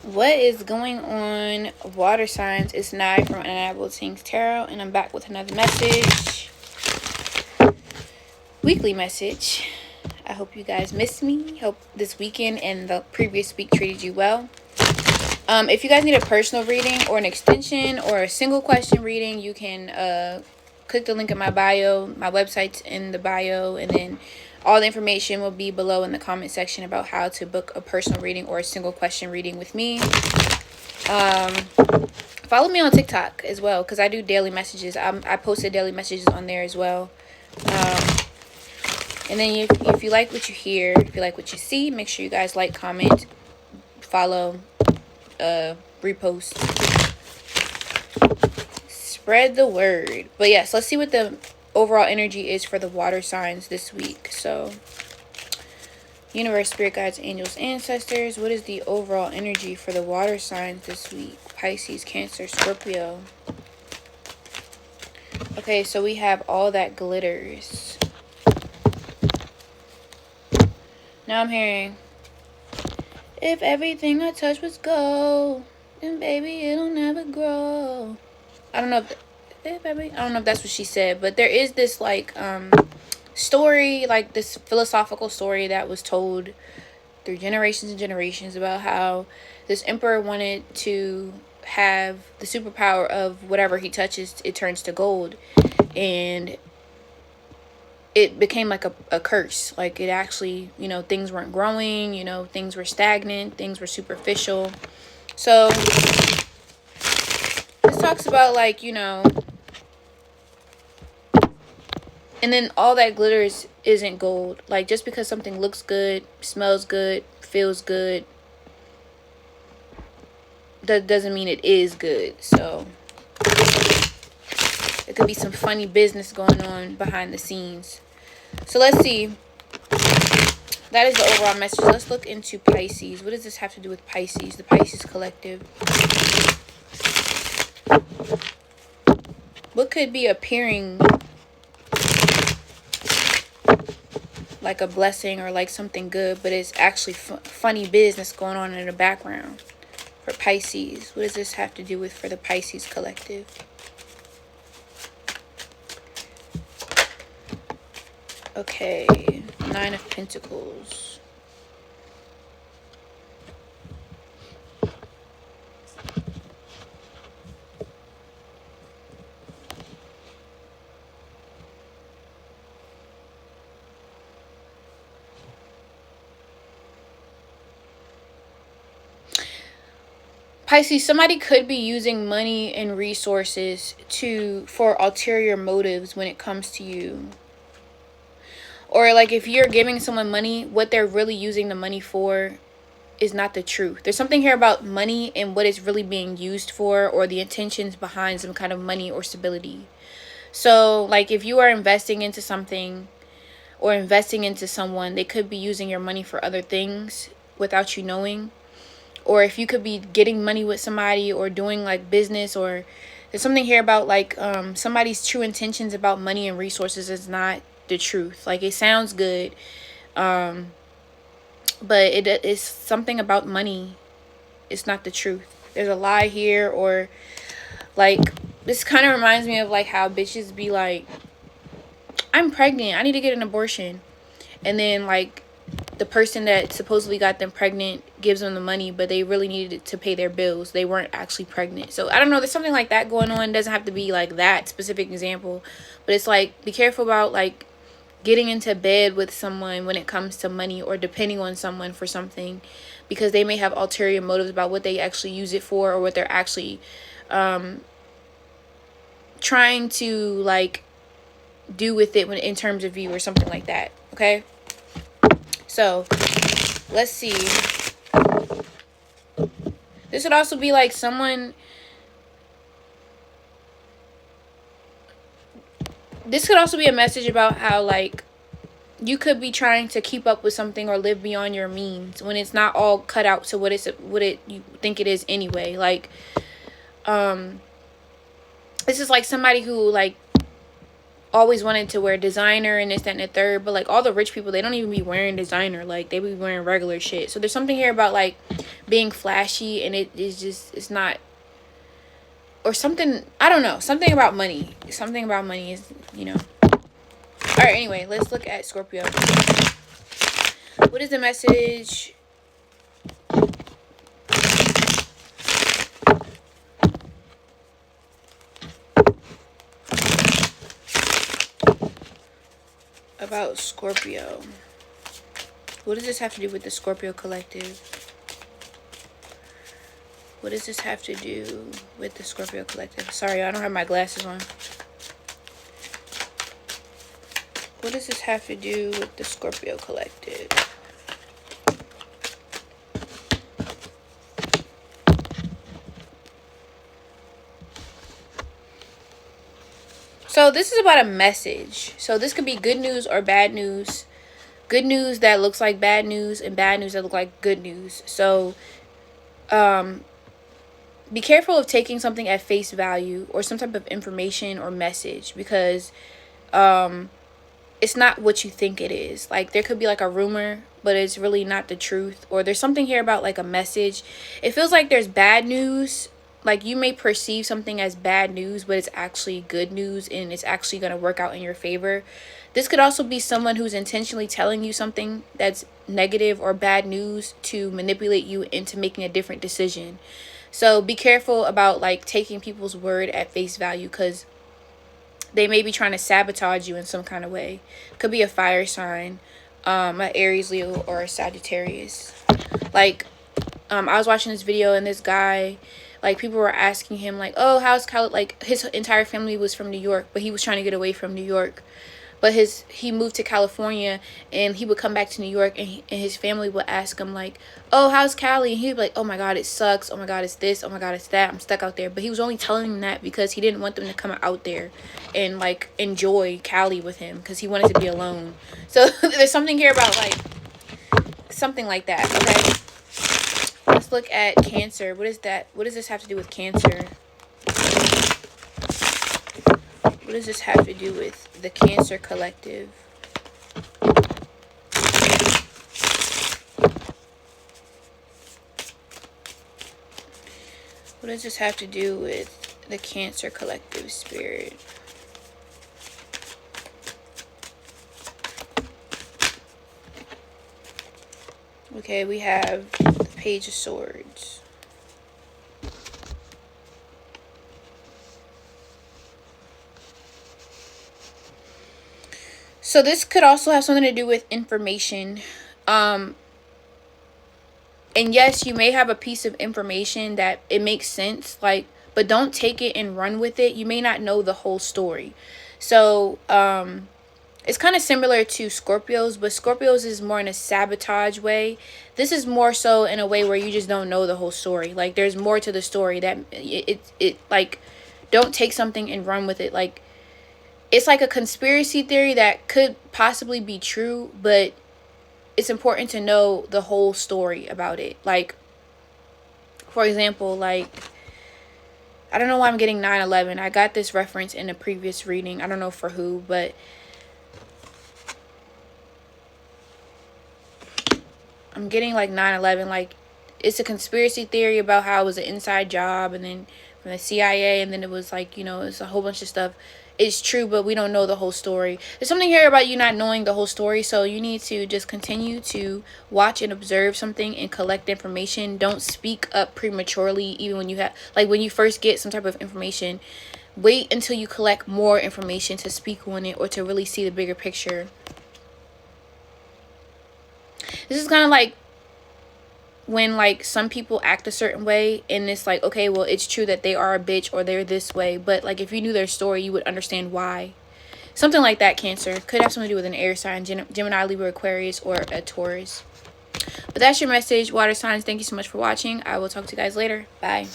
What is going on, water signs? It's Nye from Unable Things Tarot, and I'm back with another message. Weekly message. I hope you guys missed me. Hope this weekend and the previous week treated you well. If you guys need a personal reading or an extension or a single question reading, you can click the link in my bio. My website's in the bio, and then all the information will be below in the comment section about how to book a personal reading or a single question reading with me. Follow me on TikTok as well, because I do daily messages. I posted daily messages on there as well. And then if you like what you hear, if you like what you see, make sure you guys like, comment, follow, repost, spread the word. But yes, let's see what the overall energy is for the water signs this week. So universe, spirit guides, angels, ancestors, what is the overall energy for the water signs this week? Pisces, Cancer, Scorpio. Okay, so we have all that glitters. Now I'm hearing, if everything I touch was gold, then baby it'll never grow. I don't know if that's what she said, but there is this like story, like this philosophical story that was told through generations and generations about how this emperor wanted to have the superpower of whatever he touches, it turns to gold, and it became like a curse. Like it actually, things weren't growing, things were stagnant, things were superficial. So this talks about like, and then all that glitters isn't gold. Like just because something looks good, smells good, feels good, that doesn't mean it is good. So it could be some funny business going on behind the scenes. So let's see. That is the overall message. Let's look into Pisces. What does this have to do with Pisces, the Pisces collective? What could be appearing like a blessing or like something good, but it's actually funny business going on in the background for Pisces? What does this have to do with for the Pisces collective? Okay, 9 of Pentacles. Pisces, somebody could be using money and resources for ulterior motives when it comes to you. Or like if you're giving someone money, what they're really using the money for is not the truth. There's something here about money and what it's really being used for, or the intentions behind some kind of money or stability. So like if you are investing into something or investing into someone, they could be using your money for other things without you knowing. Or if you could be getting money with somebody or doing like business, or there's something here about like somebody's true intentions about money and resources is not the truth. Like it sounds good, but it is something about money. It's not the truth. There's a lie here. Or like this kind of reminds me of like how bitches be like, I'm pregnant, I need to get an abortion, and then like the person that supposedly got them pregnant gives them the money, but they really needed it to pay their bills. They weren't actually pregnant. So I don't know, there's something like that going on. It doesn't have to be like that specific example, but it's like, be careful about like getting into bed with someone when it comes to money, or depending on someone for something, because they may have ulterior motives about what they actually use it for, or what they're actually trying to like do with it when in terms of you, or something like that. Okay, so let's see. This would also be like someone, this could also be a message about how like you could be trying to keep up with something or live beyond your means when it's not all cut out to what you think it is anyway. Like this is like somebody who like always wanted to wear designer and this, that, and the third, but like all the rich people, they don't even be wearing designer. Like they be wearing regular shit. So there's something here about like being flashy, and it is just, it's not, or something, I don't know, something about money. Something about money is, you know. All right, anyway, let's look at Scorpio. What is the message about Scorpio? What does this have to do with the Scorpio collective? What does this have to do with the Scorpio collective? Sorry, I don't have my glasses on. What does this have to do with the Scorpio collective? So this is about a message. So this could be good news or bad news. Good news that looks like bad news, and bad news that look like good news. So be careful of taking something at face value or some type of information or message, because it's not what you think it is. Like, there could be like a rumor, but it's really not the truth. Or there's something here about like a message. It feels like there's bad news. Like, you may perceive something as bad news, but it's actually good news, and it's actually going to work out in your favor. This could also be someone who's intentionally telling you something that's negative or bad news to manipulate you into making a different decision. So be careful about like taking people's word at face value, because they may be trying to sabotage you in some kind of way. Could be a fire sign, an Aries, Leo, or a Sagittarius. Like, I was watching this video, and this guy, like, people were asking him like, oh, how's like, his entire family was from New York, but he was trying to get away from New York. But he moved to California, and he would come back to New York, and his family would ask him like, oh, how's Cali? And he'd be like, oh my God, it sucks. Oh my God, it's this. Oh my God, it's that. I'm stuck out there. But he was only telling them that because he didn't want them to come out there and like enjoy Cali with him, because he wanted to be alone. So there's something here about like something like that. Okay, let's look at Cancer. What is that? What does this have to do with Cancer? What does this have to do with the Cancer collective? What does this have to do with the Cancer collective spirit? Okay, we have the Page of Swords. So this could also have something to do with information. And yes, you may have a piece of information that it makes sense, like, but don't take it and run with it. You may not know the whole story. So it's kind of similar to Scorpios, but Scorpios is more in a sabotage way. This is more so in a way where you just don't know the whole story. Like, there's more to the story that it like, don't take something and run with it. Like, it's like a conspiracy theory that could possibly be true, but it's important to know the whole story about it. Like, for example, like, I don't know why I'm getting 9/11. I got this reference in a previous reading. I don't know for who, but I'm getting like 9/11. Like, it's a conspiracy theory about how it was an inside job, and then from the CIA, and then it was like, you know, it's a whole bunch of stuff. It's true, but we don't know the whole story. There's something here about you not knowing the whole story, so you need to just continue to watch and observe something and collect information. Don't speak up prematurely, even when you have, like, when you first get some type of information. Wait until you collect more information to speak on it, or to really see the bigger picture. This is kind of like when like some people act a certain way, and it's like, okay, well, it's true that they are a bitch or they're this way, but like, if you knew their story, you would understand why. Something like that, Cancer. Could have something to do with an air sign, Gemini, Libra, Aquarius, or a Taurus. But that's your message, water signs. Thank you so much for watching. I will talk to you guys later. Bye.